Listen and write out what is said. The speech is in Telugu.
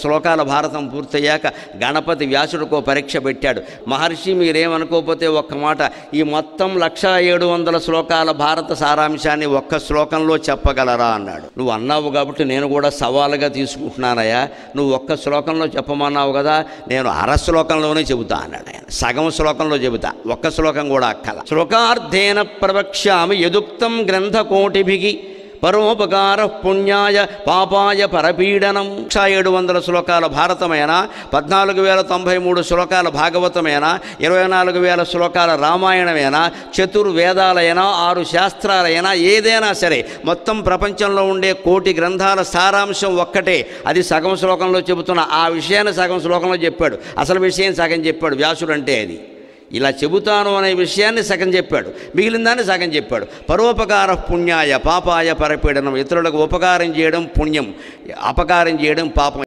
శ్లోకాల భారతం పూర్తయ్యాక గణపతి వ్యాసుడికో పరీక్ష పెట్టాడు. మహర్షి మీరేమనుకోకపోతే ఒక్క మాట, ఈ మొత్తం 1700 శ్లోకాల భారత సారాంశాన్ని ఒక్క శ్లోకంలో చెప్పగలరా అన్నాడు. నువ్వు అన్నావు కాబట్టి నేను కూడా సవాలుగా తీసుకుంటున్నానయ్యా, నువ్వు ఒక్క శ్లోకంలో చెప్పమన్నావు కదా, నేను అర శ్లోకంలోనే చెబుతా అన్నాడు ఆయన. సగం శ్లోకంలో చెబుతా, ఒక్క శ్లోకం కూడా అక్కల. శ్లోకార్థేన ప్రవక్ష్యామి యదుక్తం గ్రంథకోటిభిః పరోపకార పుణ్యాయ పాపాయ పరపీడనం. 1700 శ్లోకాల భారతమైనా, 14,093 శ్లోకాల భాగవతమైనా, 24,000 శ్లోకాల రామాయణమైనా, చతుర్వేదాలైనా, 6 శాస్త్రాలైనా, ఏదైనా సరే మొత్తం ప్రపంచంలో ఉండే 1,000 గ్రంథాల సారాంశం ఒక్కటే. అది సగం శ్లోకంలో చెబుతున్న ఆ విషయాన్ని సగం శ్లోకంలో చెప్పాడు, అసలు విషయం సగం చెప్పాడు వ్యాసుడు. అంటే అది ఇలా చెబుతాను అనే విషయాన్ని సగం చెప్పాడు, మిగిలిన దాన్ని సగం చెప్పాడు. పరోపకార పుణ్యాయ పాపాయ పరపీడనం. ఇతరులకు ఉపకారం చేయడం పుణ్యం, అపకారం చేయడం పాపం.